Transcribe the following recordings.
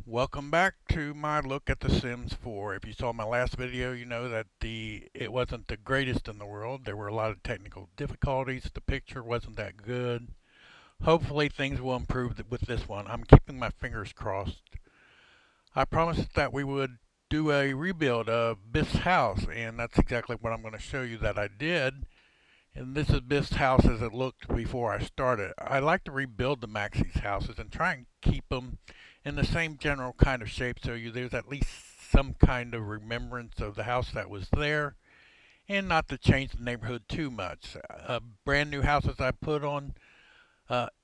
Welcome back to my look at The Sims 4. If you saw my last video, you know that it wasn't the greatest in the world. There were a lot of technical difficulties. The picture wasn't that good. Hopefully things will improve with this one. I'm keeping my fingers crossed. I promised that we would do a rebuild of Biff's house, and that's exactly what I'm going to show you that I did. And this is Biff's house as it looked before I started. I like to rebuild the Maxie's houses and try and keep them in the same general kind of shape so there's at least some kind of remembrance of the house that was there and not to change the neighborhood too much. Brand new houses I put on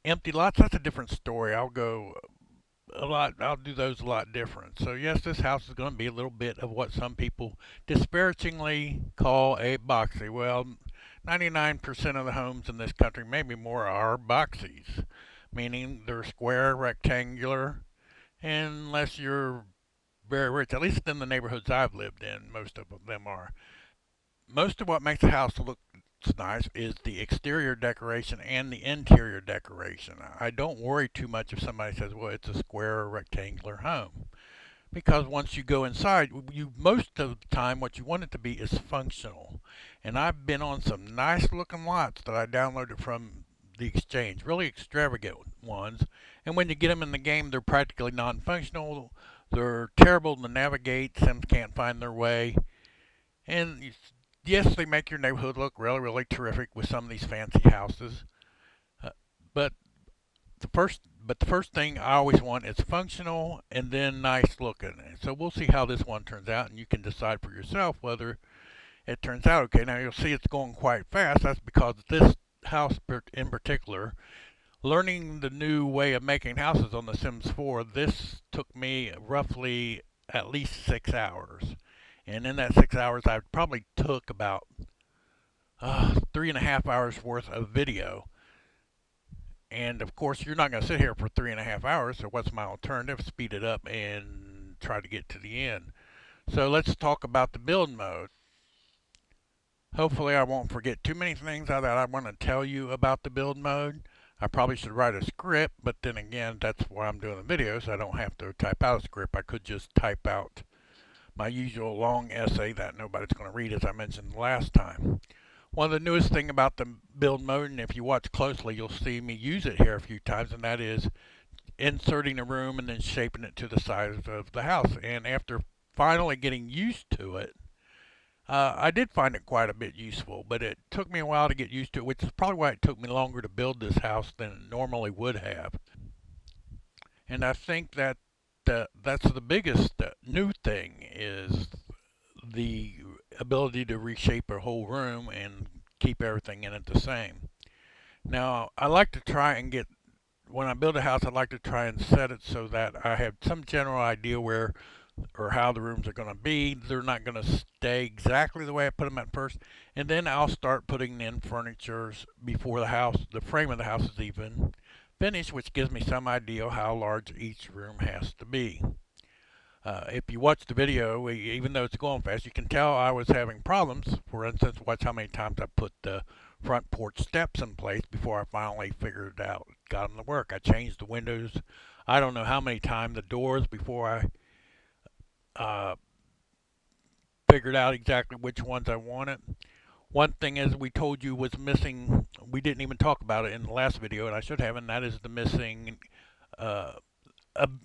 empty lots, that's a different story. I'll do those a lot different. So yes, this house is going to be a little bit of what some people disparagingly call a boxy. Well, 99% of the homes in this country, maybe more, are boxies, meaning they're square, rectangular, unless you're very rich. At least in the neighborhoods I've lived in, most of them are. Most of what makes a house look nice is the exterior decoration and the interior decoration. I don't worry too much if somebody says, well, it's a square or rectangular home. Because once you go inside, most of the time what you want it to be is functional. And I've been on some nice looking lots that I downloaded from the exchange, really extravagant ones. And when you get them in the game, they're practically non-functional. They're terrible to navigate. Sims can't find their way. And yes, they make your neighborhood look really, really terrific with some of these fancy houses. Uh, but the first thing I always want is functional and then nice looking. So we'll see how this one turns out, and you can decide for yourself whether it turns out okay. Now you'll see it's going quite fast. That's because this house in particular, learning the new way of making houses on The Sims 4, this took me roughly at least 6 hours. And in that 6 hours, I probably took about 3.5 hours worth of video. And of course, you're not going to sit here for 3.5 hours. So what's my alternative? Speed it up and try to get to the end. So let's talk about the build mode. Hopefully I won't forget too many things that I want to tell you about the build mode. I probably should write a script, but then again, that's why I'm doing the video, so I don't have to type out a script. I could just type out my usual long essay that nobody's going to read, as I mentioned last time. One of the newest thing about the build mode, and if you watch closely, you'll see me use it here a few times, and that is inserting a room and then shaping it to the size of the house. And after finally getting used to it, I did find it quite a bit useful, but it took me a while to get used to it, which is probably why it took me longer to build this house than it normally would have. And I think that that's the biggest new thing is the ability to reshape a whole room and keep everything in it the same. Now, I like to try and when I build a house, I like to try and set it so that I have some general idea where or how the rooms are going to be. They're not going to stay exactly the way I put them at first. And then I'll start putting in furniture before the frame of the house is even finished, which gives me some idea how large each room has to be. If you watch the video, even though it's going fast, you can tell I was having problems. For instance, watch how many times I put the front porch steps in place before I finally figured it out, got them to work. I changed the windows. I don't know how many times the doors before I figured out exactly which ones I wanted. One thing, as we told you, was missing. We didn't even talk about it in the last video, and I should have, and that is the uh,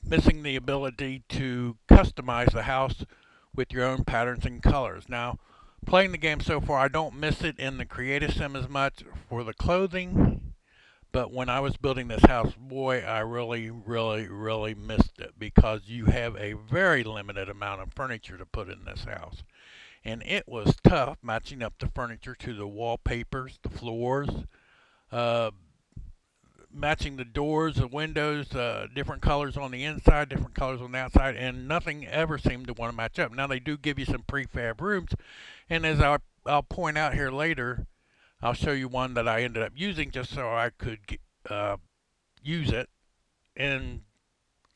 missing the ability to customize the house with your own patterns and colors. Now, playing the game so far, I don't miss it in the Creative Sim as much for the clothing, but when I was building this house, boy, I really, really, really missed it because you have a very limited amount of furniture to put in this house. And it was tough matching up the furniture to the wallpapers, the floors, uh, matching the doors, the windows, different colors on the inside, different colors on the outside, and nothing ever seemed to want to match up. Now they do give you some prefab rooms, and as I'll point out here later, I'll show you one that I ended up using just so I could use it and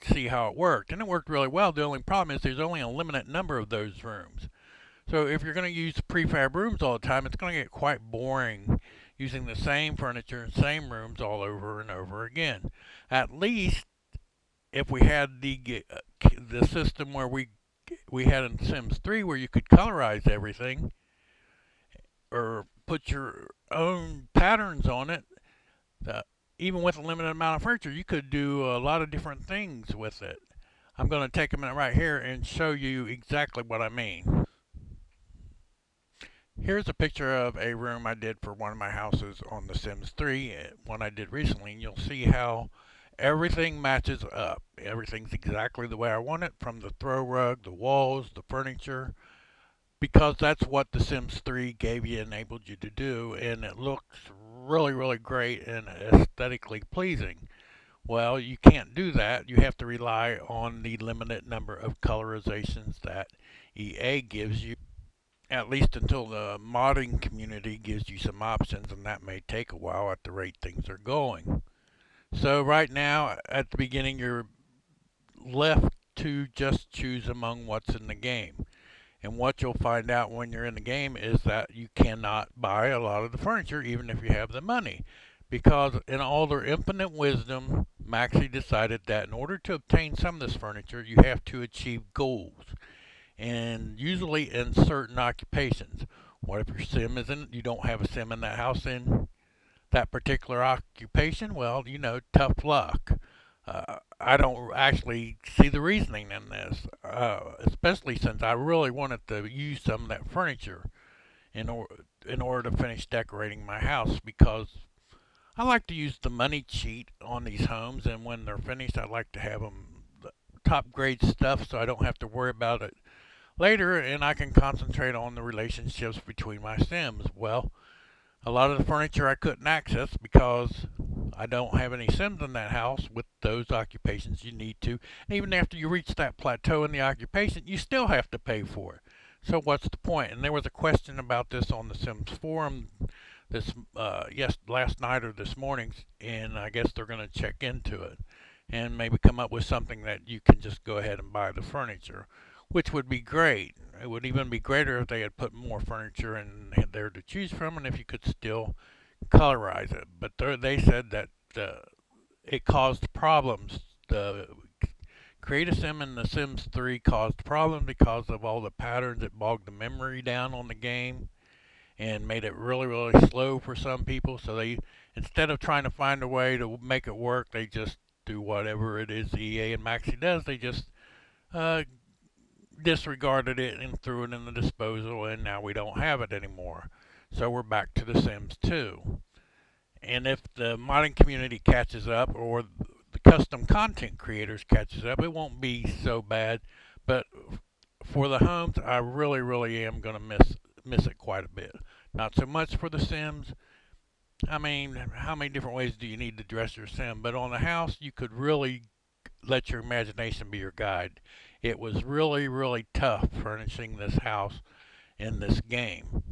see how it worked. And it worked really well. The only problem is there's only a limited number of those rooms. So if you're going to use prefab rooms all the time, it's going to get quite boring using the same furniture and same rooms all over and over again. At least if we had the system where we had in Sims 3 where you could colorize everything or put your own patterns on it, uh, even with a limited amount of furniture, you could do a lot of different things with it. I'm going to take a minute right here and show you exactly what I mean. Here's a picture of a room I did for one of my houses on The Sims 3, one I did recently, and you'll see how everything matches up. Everything's exactly the way I want it, from the throw rug, the walls, the furniture, because that's what The Sims 3 gave you, enabled you to do, and it looks really, really great and aesthetically pleasing. Well, you can't do that. You have to rely on the limited number of colorizations that EA gives you, at least until the modding community gives you some options, and that may take a while at the rate things are going. So right now, at the beginning, you're left to just choose among what's in the game. And what you'll find out when you're in the game is that you cannot buy a lot of the furniture even if you have the money. Because in all their infinite wisdom, Maxi decided that in order to obtain some of this furniture, you have to achieve goals. And usually in certain occupations. What if your sim isn't, you don't have a sim in that house in that particular occupation? Well, tough luck. I don't actually see the reasoning in this, especially since I really wanted to use some of that furniture in order to finish decorating my house, because I like to use the money cheat on these homes, and when they're finished, I like to have them top grade stuff so I don't have to worry about it later, and I can concentrate on the relationships between my Sims. Well, a lot of the furniture I couldn't access because I don't have any Sims in that house with those occupations you need to. And even after you reach that plateau in the occupation, you still have to pay for it. So what's the point? And there was a question about this on the Sims forum last night or this morning, and I guess they're going to check into it and maybe come up with something that you can just go ahead and buy the furniture, which would be great. It would even be greater if they had put more furniture in there to choose from, and if you could still colorize it. But they said that it caused problems. The Create a Sim in The Sims 3 caused problems because of all the patterns. It bogged the memory down on the game and made it really, really slow for some people. So they, instead of trying to find a way to make it work, they just do whatever it is EA and Maxi does. They just uh, disregarded it and threw it in the disposal, and now we don't have it anymore. So we're back to The Sims 2. And if the modding community catches up, or the custom content creators catches up, it won't be so bad. But for the homes, I really, really am going to miss it quite a bit. Not so much for the Sims. I mean, how many different ways do you need to dress your Sim? But on the house, you could really let your imagination be your guide. It was really, really tough furnishing this house in this game.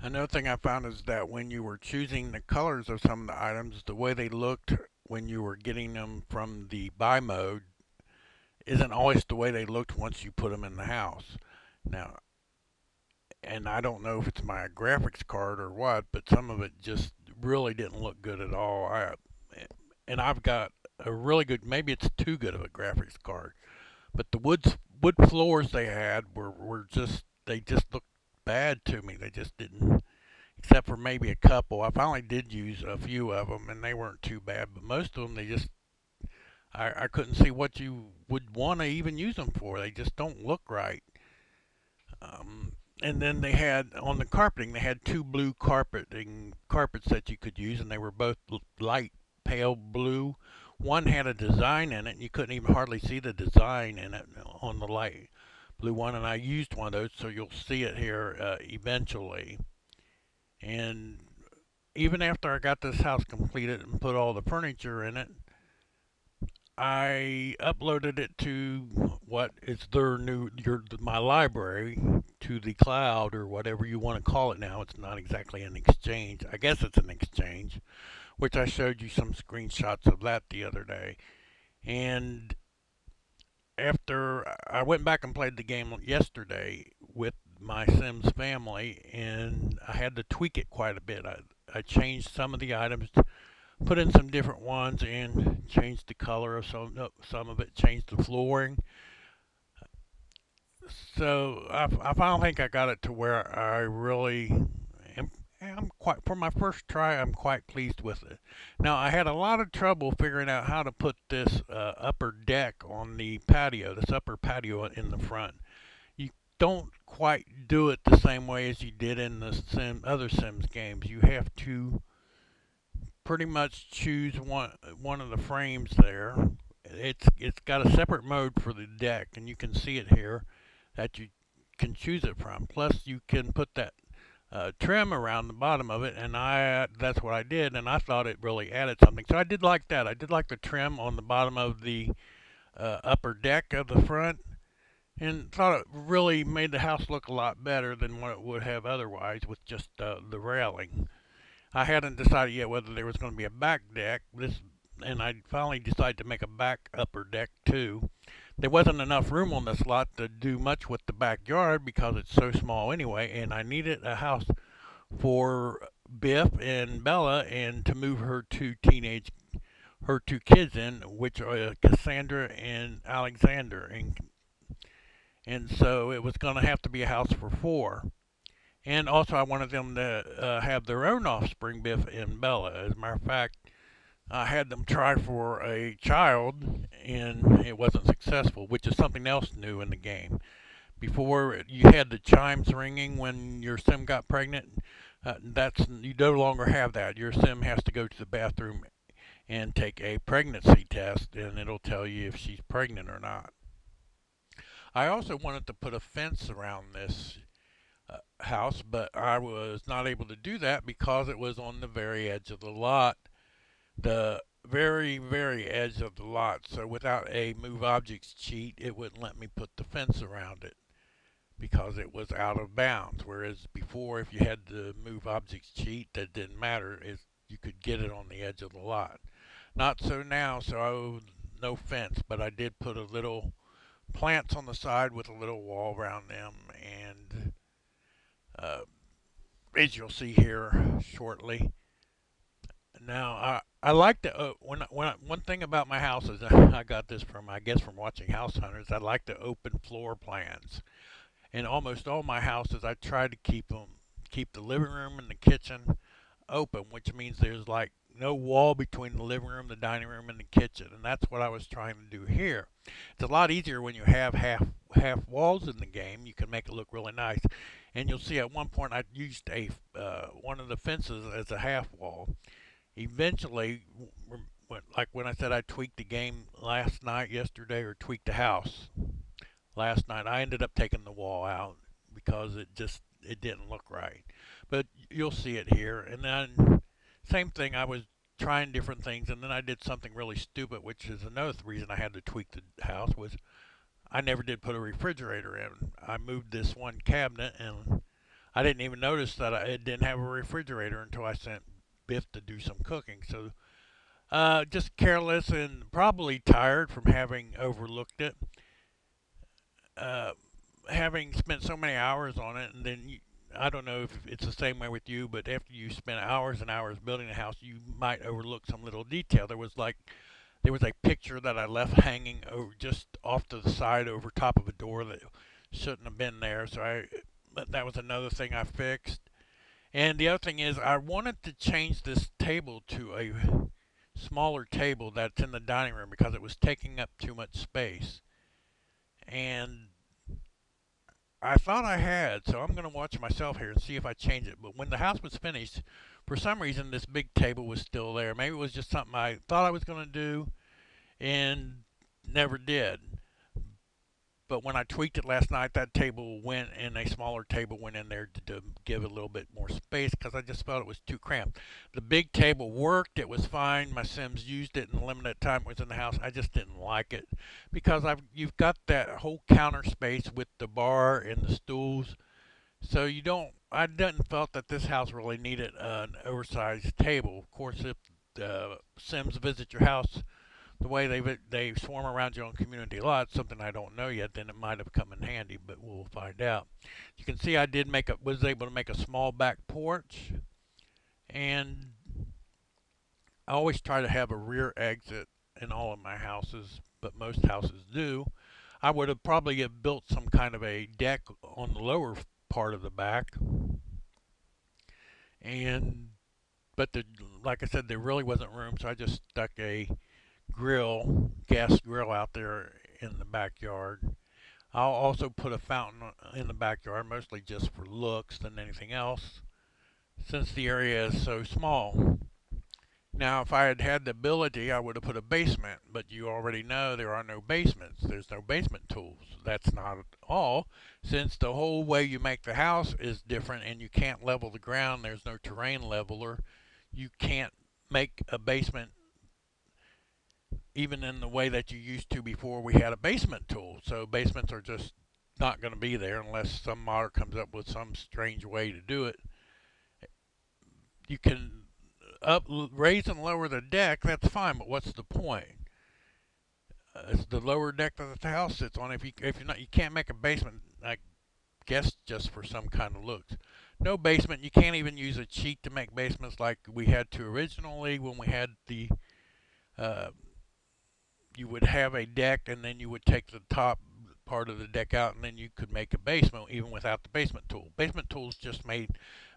Another thing I found is that when you were choosing the colors of some of the items, the way they looked when you were getting them from the buy mode isn't always the way they looked once you put them in the house. Now, and I don't know if it's my graphics card or what, but some of it just really didn't look good at all. And I've got a really good, maybe it's too good of a graphics card, but the wood floors they had were just, they just looked bad to me. They just didn't, except for maybe a couple. I finally did use a few of them, and they weren't too bad. But most of them, they just, I couldn't see what you would want to even use them for. They just don't look right. And then they had on the carpeting, they had two blue carpets that you could use, and they were both light pale blue. One had a design in it, and you couldn't even hardly see the design in it on the light blue one. And I used one of those, so you'll see it here eventually. And even after I got this house completed and put all the furniture in it, I uploaded it to what is their my library, to the cloud, or whatever you want to call it now. It's not exactly an exchange. I guess it's an exchange, which I showed you some screenshots of that the other day. And after I went back and played the game yesterday with my Sims family, and I had to tweak it quite a bit. I changed some of the items. put in some different ones and changed the color of some of it, changed the flooring. So I finally think I got it to where I really am. I'm quite for my first try. I'm quite pleased with it. Now I had a lot of trouble figuring out how to put this upper deck on the patio, this upper patio in the front. You don't quite do it the same way as you did in the other Sims games. You have to pretty much choose one of the frames there. It's got a separate mode for the deck, and you can see it here that you can choose it from. Plus, you can put that trim around the bottom of it, and that's what I did, and I thought it really added something. So I did like that. I did like the trim on the bottom of the upper deck of the front, and thought it really made the house look a lot better than what it would have otherwise with just the railing. I hadn't decided yet whether there was going to be a back deck. And I finally decided to make a back upper deck too. There wasn't enough room on this lot to do much with the backyard because it's so small anyway, and I needed a house for Biff and Bella and to move her two kids in, which are Cassandra and Alexander, and so it was going to have to be a house for four. And also, I wanted them to have their own offspring, Biff and Bella. As a matter of fact, I had them try for a child, and it wasn't successful, which is something else new in the game. Before, you had the chimes ringing when your sim got pregnant. That's you no longer have that. Your sim has to go to the bathroom and take a pregnancy test, and it'll tell you if she's pregnant or not. I also wanted to put a fence around this house, but I was not able to do that because it was on the very edge of the lot. The very, very edge of the lot. So without a move objects cheat, it wouldn't let me put the fence around it because it was out of bounds. Whereas before, if you had the move objects cheat, that didn't matter. You could get it on the edge of the lot. Not so now, so no fence, but I did put a little plants on the side with a little wall around them, and uh, as you'll see here shortly. Now, I like to one thing about my house is I got this from I guess from watching House Hunters. I like to open floor plans. In almost all my houses, I try to keep the living room and the kitchen open, which means there's like no wall between the living room, the dining room, and the kitchen, and that's what I was trying to do here. It's a lot easier when you have half walls in the game. You can make it look really nice, and you'll see at one point I used a one of the fences as a half wall. Eventually, like when I said I tweaked the game last night, yesterday, or tweaked the house last night, I ended up taking the wall out because it didn't look right. But you'll see it here. And then same thing, I was trying different things, and then I did something really stupid, which is another reason I had to tweak the house was I never did put a refrigerator in. I moved this one cabinet, and I didn't even notice that it didn't have a refrigerator until I sent Biff to do some cooking. So just careless and probably tired from having overlooked it. Uh, Having spent so many hours on it, and then I don't know if it's the same way with you, but after you spend hours and hours building a house, you might overlook some little detail. There was a picture that I left hanging over just off to the side over top of a door that shouldn't have been there. That was another thing I fixed. And the other thing is I wanted to change this table to a smaller table that's in the dining room because it was taking up too much space. And I thought I had, so I'm going to watch myself here and see if I change it. But when the house was finished, for some reason this big table was still there. Maybe it was just something I thought I was going to do and never did. But when I tweaked it last night, that table went and a smaller table went in there to give it a little bit more space because I just felt it was too cramped. The big table worked. It was fine. My Sims used it in the limited time it was in the house. I just didn't like it because you've got that whole counter space with the bar and the stools. So I didn't felt that this house really needed an oversized table. Of course, if the Sims visit your house the way they swarm around your own community lot, something I don't know yet, then it might have come in handy, but we'll find out. You can see I was able to make a small back porch, and I always try to have a rear exit in all of my houses, but most houses do. I would have probably have built some kind of a deck on the lower part of the back, and but like I said, there really wasn't room, so I just stuck a gas grill out there in the backyard. I'll also put a fountain in the backyard, mostly just for looks than anything else, since the area is so small. Now, if I had had the ability, I would have put a basement, but you already know there are no basements. There's no basement tools. That's not at all, since the whole way you make the house is different and you can't level the ground. There's no terrain leveler. You can't make a basement even in the way that you used to before we had a basement tool. So basements are just not going to be there unless some modder comes up with some strange way to do it. You can raise and lower the deck, that's fine, but what's the point? It's the lower deck that the house sits on. If you're not, you can't make a basement, I guess, just for some kind of looks. No basement. You can't even use a cheat to make basements like we had to originally when we had the. Uh, you would have a deck, and then you would take the top part of the deck out, and then you could make a basement even without the basement tool. Basement tools just made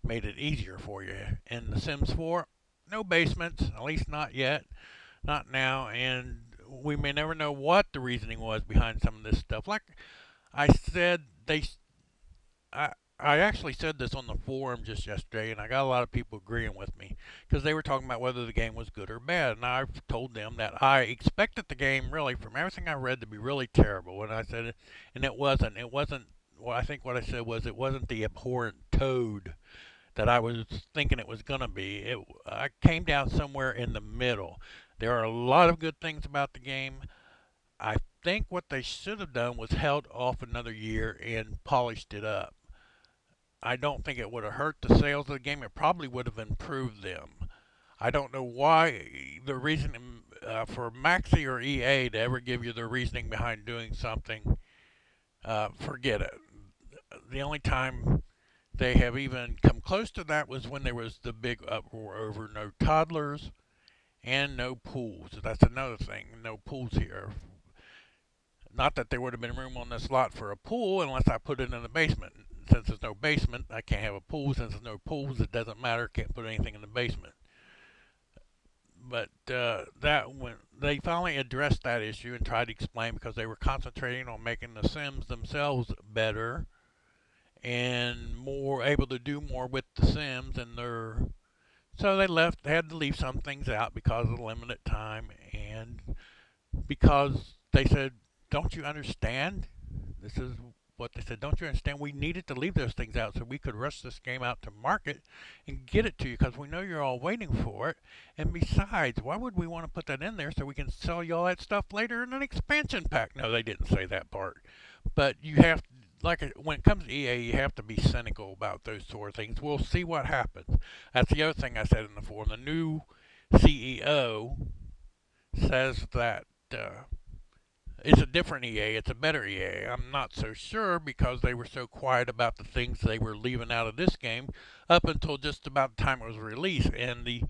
it easier for you. In The Sims 4, no basements, at least not yet, not now, and we may never know what the reasoning was behind some of this stuff. Like I said, I, I actually said this on the forum just yesterday, and I got a lot of people agreeing with me because they were talking about whether the game was good or bad. And I've told them that I expected the game, really, from everything I read, to be really terrible. And I said it, and it wasn't. It wasn't. Well, I think what I said was it wasn't the abhorrent toad that I was thinking it was going to be. I came down somewhere in the middle. There are a lot of good things about the game. I think what they should have done was held off another year and polished it up. I don't think it would have hurt the sales of the game. It probably would have improved them. I don't know why the reason for Maxi or EA to ever give you the reasoning behind doing something. Forget it. The only time they have even come close to that was when there was the big uproar over no toddlers and no pools. That's another thing. No pools here. Not that there would have been room on this lot for a pool unless I put it in the basement. Since there's no basement, I can't have a pool. Since there's no pools, it doesn't matter. Can't put anything in the basement. But that when they finally addressed that issue and tried to explain because they were concentrating on making the Sims themselves better and more able to do more with the Sims and their so they had to leave some things out because of the limited time and because they said, "Don't you understand? This is what they said. Don't you understand? We needed to leave those things out so we could rush this game out to market and get it to you because we know you're all waiting for it. And besides, why would we want to put that in there so we can sell you all that stuff later in an expansion pack?" No, they didn't say that part. But you have like when it comes to EA, you have to be cynical about those sort of things. We'll see what happens. That's the other thing I said in the forum. The new CEO says that it's a different EA, it's a better EA. I'm not so sure because they were so quiet about the things they were leaving out of this game up until just about the time it was released. And the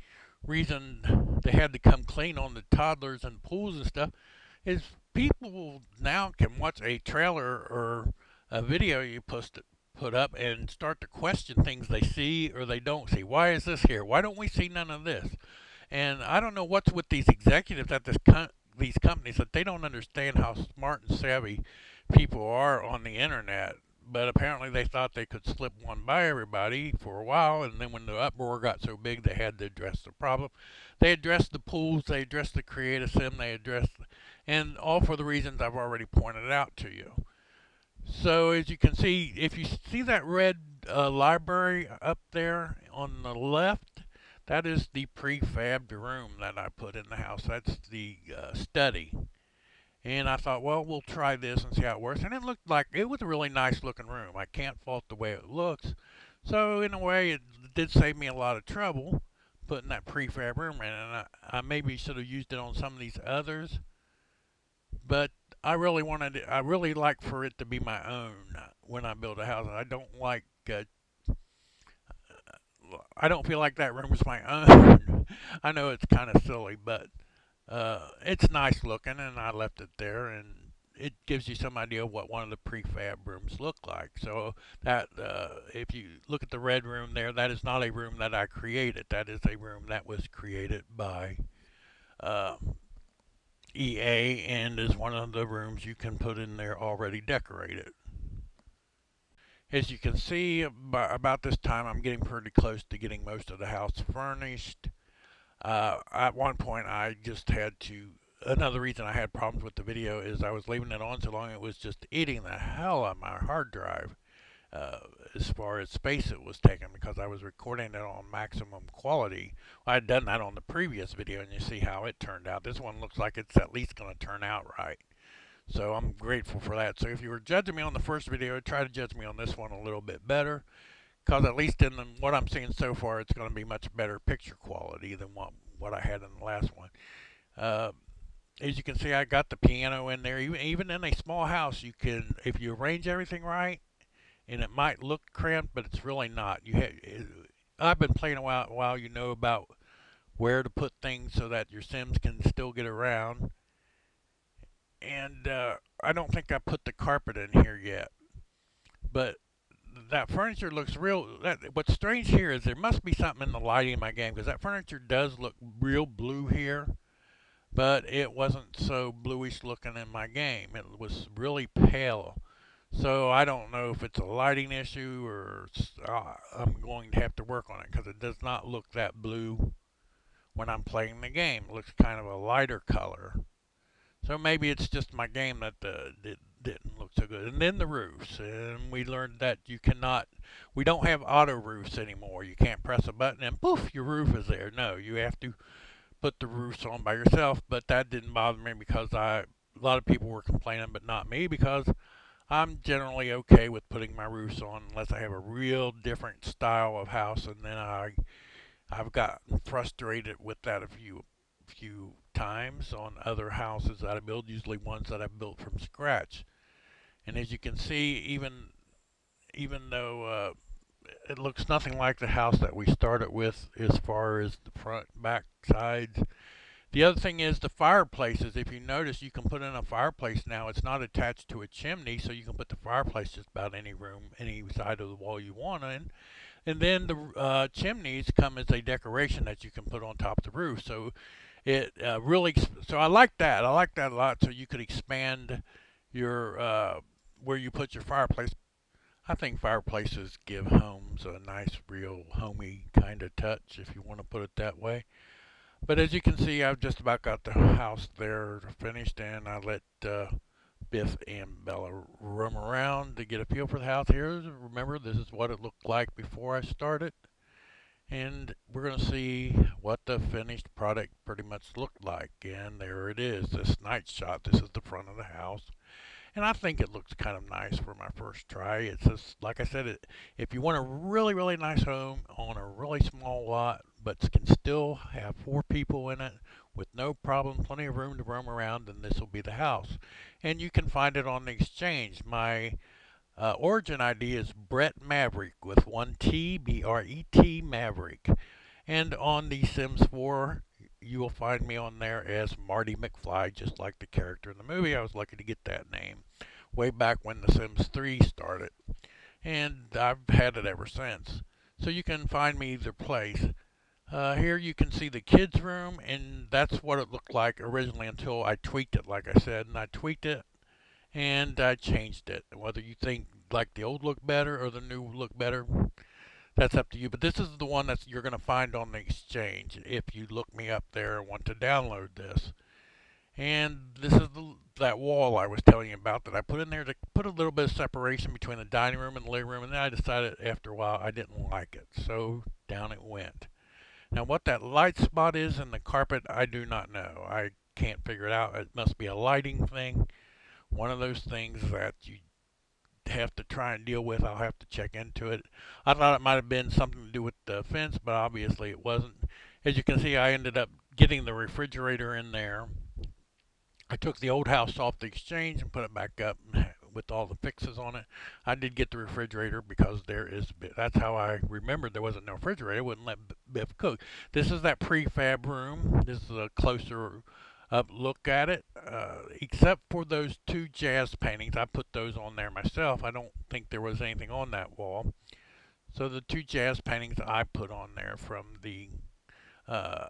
reason they had to come clean on the toddlers and pools and stuff is people now can watch a trailer or a video you put up and start to question things they see or they don't see. Why is this here? Why don't we see none of this? And I don't know what's with these executives at these companies that they don't understand how smart and savvy people are on the internet. But apparently they thought they could slip one by everybody for a while, and then when the uproar got so big, they had to address the problem. They addressed the pools, they addressed the creative sim, they addressed, and all for the reasons I've already pointed out to you. So as you can see, if you see that red library up there on the left, that is the prefabbed room that I put in the house. That's the study. And I thought, well, we'll try this and see how it works. And it looked like it was a really nice looking room. I can't fault the way it looks. So in a way, it did save me a lot of trouble putting that prefab room in. And I maybe should have used it on some of these others. But I really like for it to be my own when I build a house. I don't feel like that room is my own. I know it's kind of silly, but it's nice looking, and I left it there, and it gives you some idea of what one of the prefab rooms look like. So that if you look at the red room there, that is not a room that I created. That is a room that was created by uh, EA, and is one of the rooms you can put in there already decorated. As you can see, about this time, I'm getting pretty close to getting most of the house furnished. At one point, I just had to. Another reason I had problems with the video is I was leaving it on so long it was just eating the hell out of my hard drive uh, as far as space it was taking because I was recording it on maximum quality. Well, I had done that on the previous video, and you see how it turned out. This one looks like it's at least going to turn out right. So I'm grateful for that. So if you were judging me on the first video, try to judge me on this one a little bit better. Because at least in what I'm seeing so far, it's going to be much better picture quality than what I had in the last one. Uh, as you can see, I got the piano in there. Even in a small house, you can, if you arrange everything right, and it might look cramped, but it's really not. I've been playing a while. You know about where to put things so that your Sims can still get around. And I don't think I put the carpet in here yet, but that furniture looks real. What's strange here is there must be something in the lighting in my game because that furniture does look real blue here, but it wasn't so bluish looking in my game. It was really pale. So I don't know if it's a lighting issue or I'm going to have to work on it because it does not look that blue when I'm playing the game. It looks kind of a lighter color. So maybe it's just my game that didn't look so good. And then the roofs. And we learned that we don't have auto roofs anymore. You can't press a button and poof, your roof is there. No, you have to put the roofs on by yourself. But that didn't bother me because a lot of people were complaining, but not me because I'm generally okay with putting my roofs on unless I have a real different style of house. And then I've gotten frustrated with that a few times on other houses that I build, usually ones that I've built from scratch. And as you can see, even though it looks nothing like the house that we started with as far as the front, back, sides. The other thing is the fireplaces. If you notice, you can put in a fireplace now. It's not attached to a chimney, so you can put the fireplace just about any room, any side of the wall you want in. And then the chimneys come as a decoration that you can put on top of the roof. So it really, so I like that. I like that a lot. So you could expand your where you put your fireplace. I think fireplaces give homes a nice, real homey kind of touch, if you want to put it that way. But as you can see, I've just about got the house there finished, and I let Biff and Bella roam around to get a feel for the house. Here, remember, this is what it looked like before I started. And we're going to see what the finished product pretty much looked like. And there it is, this night shot. This is the front of the house. And I think it looks kind of nice for my first try. It's just, like I said, if you want a really, really nice home on a really small lot, but can still have 4 people in it with no problem, plenty of room to roam around, then this will be the house. And you can find it on the exchange. My origin ID is Brett Maverick with 1T, Bret Maverick. And on the Sims 4, you will find me on there as Marty McFly, just like the character in the movie. I was lucky to get that name way back when The Sims 3 started. And I've had it ever since. So you can find me either place. Here you can see the kids' room, and that's what it looked like originally until I tweaked it, like I said. And I tweaked it, and I changed it. Whether you think like the old look better or the new look better, that's up to you. But this is the one that you're going to find on the exchange if you look me up there and want to download this. And this is that wall I was telling you about that I put in there to put a little bit of separation between the dining room and the living room. And then I decided after a while I didn't like it. So down it went. Now what that light spot is in the carpet, I do not know. I can't figure it out. It must be a lighting thing. One of those things that you have to try and deal with. I'll have to check into it. I thought it might have been something to do with the fence, but obviously it wasn't. As you can see, I ended up getting the refrigerator in there. I took the old house off the exchange and put it back up. with all the fixes on it. I did get the refrigerator because that's how I remembered there wasn't no refrigerator. I wouldn't let Biff cook. This is that prefab room. This is a closer up look at it. Except for those two jazz paintings, I put those on there myself. I don't think there was anything on that wall. So the two jazz paintings I put on there from the uh,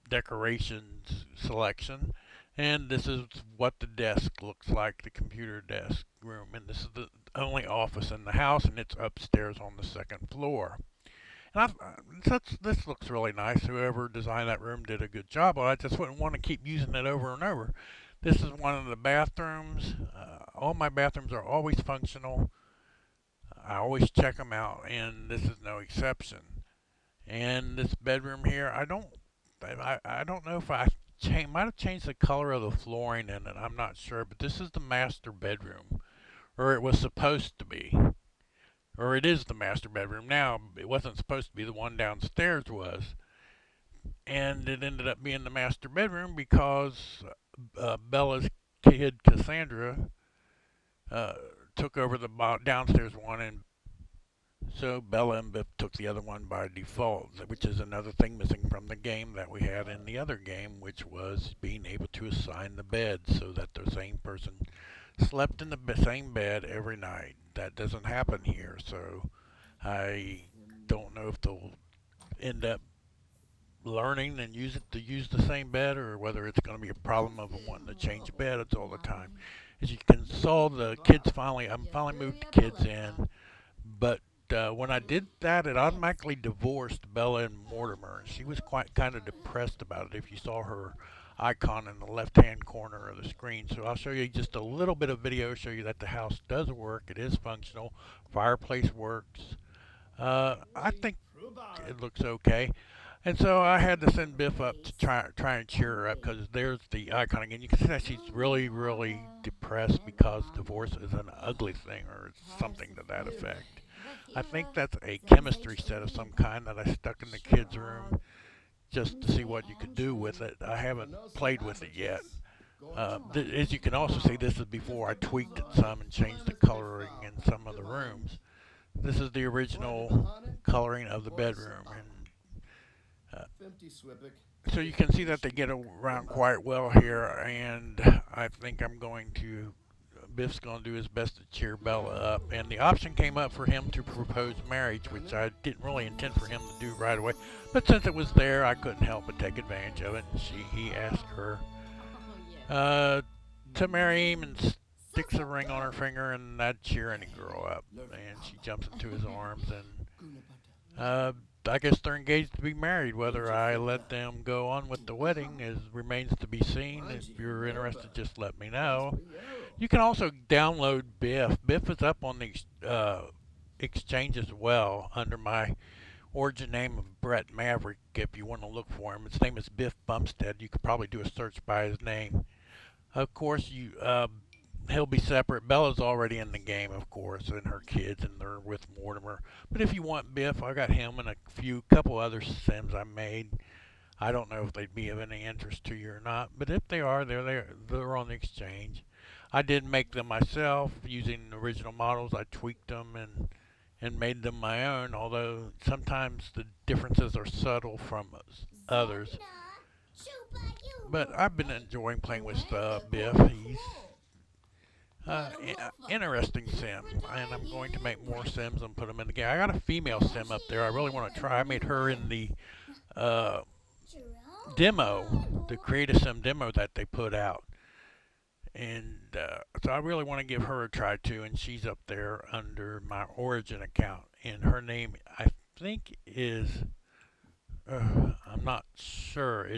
decorations selection. And this is what the desk looks like, the computer desk room. And this is the only office in the house, and it's upstairs on the second floor. And this looks really nice. Whoever designed that room did a good job. But I just wouldn't want to keep using it over and over. This is one of the bathrooms. All my bathrooms are always functional. I always check them out, and this is no exception. And this bedroom here, I don't know if might have changed the color of the flooring in it. I'm not sure, but this is the master bedroom, or it was supposed to be, or it is the master bedroom now. It wasn't supposed to be. The one downstairs was, and it ended up being the master bedroom because Bella's kid Cassandra uh, took over the downstairs one, and so Bella and Biff took the other one by default, which is another thing missing from the game that we had in the other game, which was being able to assign the bed so that the same person slept in the same bed every night. That doesn't happen here, so I don't know if they'll end up learning and use the same bed, or whether it's going to be a problem of them wanting to change beds all the time. As you can saw, I'm finally moved the kids in, but when I did that, it automatically divorced Bella and Mortimer. She was quite kind of depressed about it if you saw her icon in the left-hand corner of the screen. So I'll show you just a little bit of video, show you that the house does work. It is functional. Fireplace works. I think it looks okay. And so I had to send Biff up to try and cheer her up, because there's the icon again. You can see that she's really, really depressed because divorce is an ugly thing, or something to that effect. I think that's a chemistry set of some kind that I stuck in the kids' room just to see what you could do with it. I haven't played with it yet. As you can also see, this is before I tweaked it some and changed the coloring in some of the rooms. This is the original coloring of the bedroom, and so you can see that they get around quite well here, and I think Biff's going to do his best to cheer Bella up. And the option came up for him to propose marriage, which I didn't really intend for him to do right away. But since it was there, I couldn't help but take advantage of it. And he asked her to marry him, and sticks a ring on her finger, and that'd cheer any girl up. And she jumps into his arms, and I guess they're engaged to be married. Whether I let them go on with the wedding remains to be seen. If you're interested, just let me know. You can also download Biff. Biff is up on the exchange as well under my origin name of Brett Maverick. If you want to look for him, his name is Biff Bumstead. You could probably do a search by his name. Of course, he'll be separate. Bella's already in the game, of course, and her kids, and they're with Mortimer. But if you want Biff, I got him and couple other Sims I made. I don't know if they'd be of any interest to you or not, but if they are, they're on the exchange. I did make them myself using original models. I tweaked them and made them my own, although sometimes the differences are subtle from others. But I've been enjoying playing with Biff. He's interesting sim, and I'm going to make more sims and put them in the game. I got a female sim up there I really want to try. I made her in the demo, the Create a Sim demo that they put out. And so I really want to give her a try too, and she's up there under my Origin account. And her name, I think, is, I'm not sure.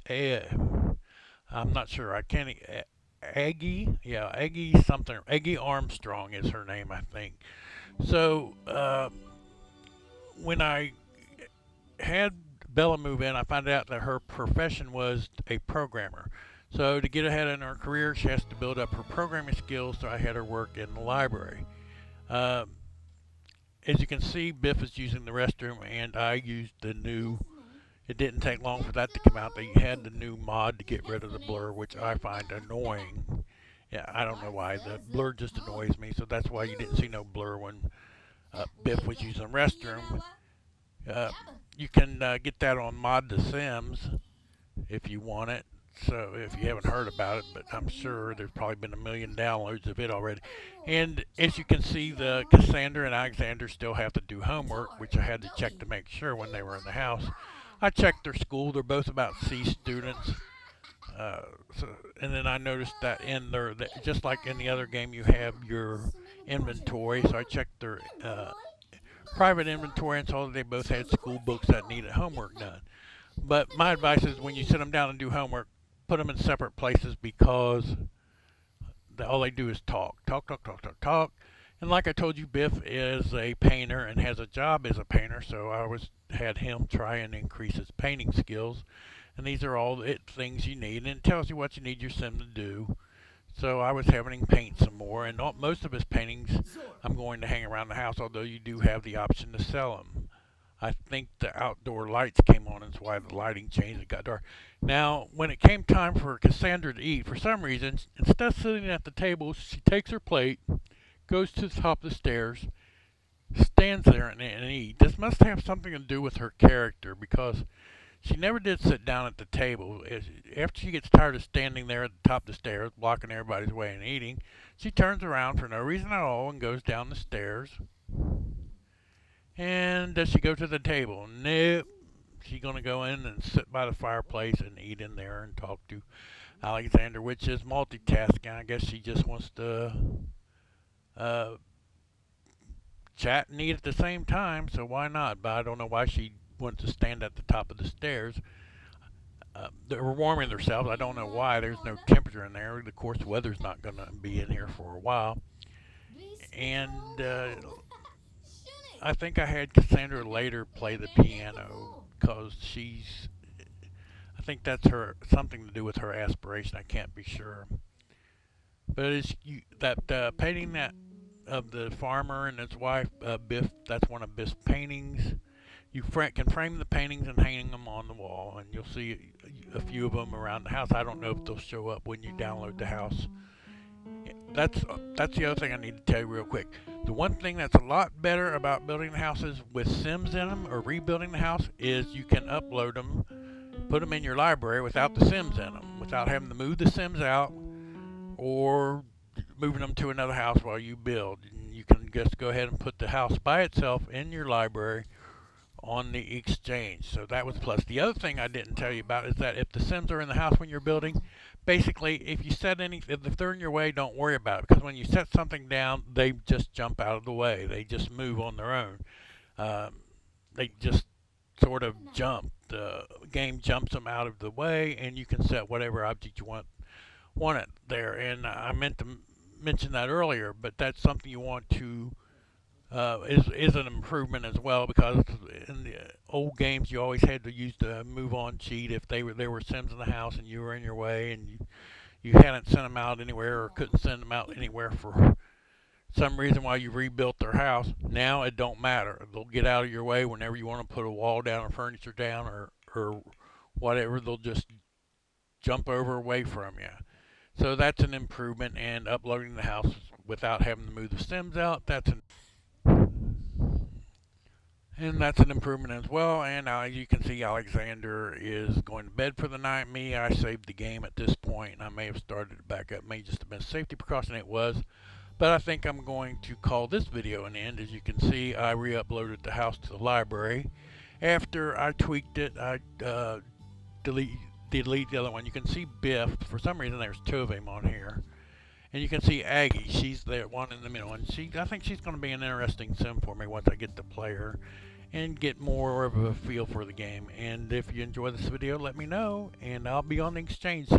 I'm not sure. I can't, Aggie? Yeah, Aggie something. Aggie Armstrong is her name, I think. So when I had Bella move in, I found out that her profession was a programmer. So to get ahead in her career, she has to build up her programming skills, so I had her work in the library. As you can see, Biff is using the restroom, and I used the new, it didn't take long for that to come out. They had the new mod to get rid of the blur, which I find annoying. Yeah, I don't know why. The blur just annoys me, so that's why you didn't see no blur when Biff was using the restroom. Uh, you can get that on Mod The Sims if you want it. So if you haven't heard about it, but I'm sure there's probably been a million downloads of it already. And as you can see, the Cassandra and Alexander still have to do homework, which I had to check to make sure when they were in the house. I checked their school; they're both about C students. Uh, so, and then I noticed that in their, just like in the other game, you have your inventory. So I checked their private inventory and saw that they both had school books that needed homework done. But my advice is when you sit them down and do homework, put them in separate places because all they do is talk, talk, talk, talk, talk, talk. And like I told you, Biff is a painter and has a job as a painter, so I had him try and increase his painting skills. And these are all things you need, and it tells you what you need your sim to do. So I was having him paint some more, and most of his paintings I'm going to hang around the house, although you do have the option to sell them. I think the outdoor lights came on, and that's why the lighting changed. It got dark. Now, when it came time for Cassandra to eat, for some reason, instead of sitting at the table, she takes her plate, goes to the top of the stairs, stands there and eats. This must have something to do with her character because she never did sit down at the table. After she gets tired of standing there at the top of the stairs, blocking everybody's way and eating, she turns around for no reason at all and goes down the stairs. And does she go to the table? Nope. She's going to go in and sit by the fireplace and eat in there and talk to Alexander, which is multitasking. I guess she just wants to uh, chat and eat at the same time, so why not? But I don't know why she wants to stand at the top of the stairs. They're warming themselves. I don't know why. There's no temperature in there. Of course, the weather's not going to be in here for a while. And I think I had Cassandra later play the piano because I think that's her something to do with her aspiration. I can't be sure. But that painting that of the farmer and his wife, Biff, that's one of Biff's paintings. You can frame the paintings and hang them on the wall, and you'll see a few of them around the house. I don't know if they'll show up when you download the house. That's the other thing I need to tell you real quick. The one thing that's a lot better about building houses with Sims in them or rebuilding the house is you can upload them, put them in your library without the Sims in them, without having to move the Sims out or moving them to another house while you build. You can just go ahead and put the house by itself in your library on the exchange. So that was a plus. The other thing I didn't tell you about is that if the Sims are in the house when you're building, basically if you set if they're in your way, don't worry about it, because when you set something down, they just jump out of the way. They just move on their own. They just sort of jump. The game jumps them out of the way, and you can set whatever object you want it there. And I meant to mention that earlier, but that's something you want to is an improvement as well, because in the old games you always had to use the move on cheat if there were Sims in the house and you were in your way and you hadn't sent them out anywhere or couldn't send them out anywhere for some reason while you rebuilt their house. Now it don't matter. They'll get out of your way whenever you want to put a wall down or furniture down or whatever. They'll just jump over away from you. So that's an improvement, and uploading the house without having to move the Sims out, that's an improvement as well. And you can see Alexander is going to bed for the night. I saved the game at this point, and I may have started it back up. May just have been a safety precaution. It was. But I think I'm going to call this video an end. As you can see, I re-uploaded the house to the library. After I tweaked it, I delete the other one. You can see Biff. For some reason, there's two of him on here. And you can see Aggie. She's the one in the middle. And I think she's going to be an interesting sim for me once I get to play her and get more of a feel for the game. And if you enjoy this video, let me know, and I'll be on the exchange. See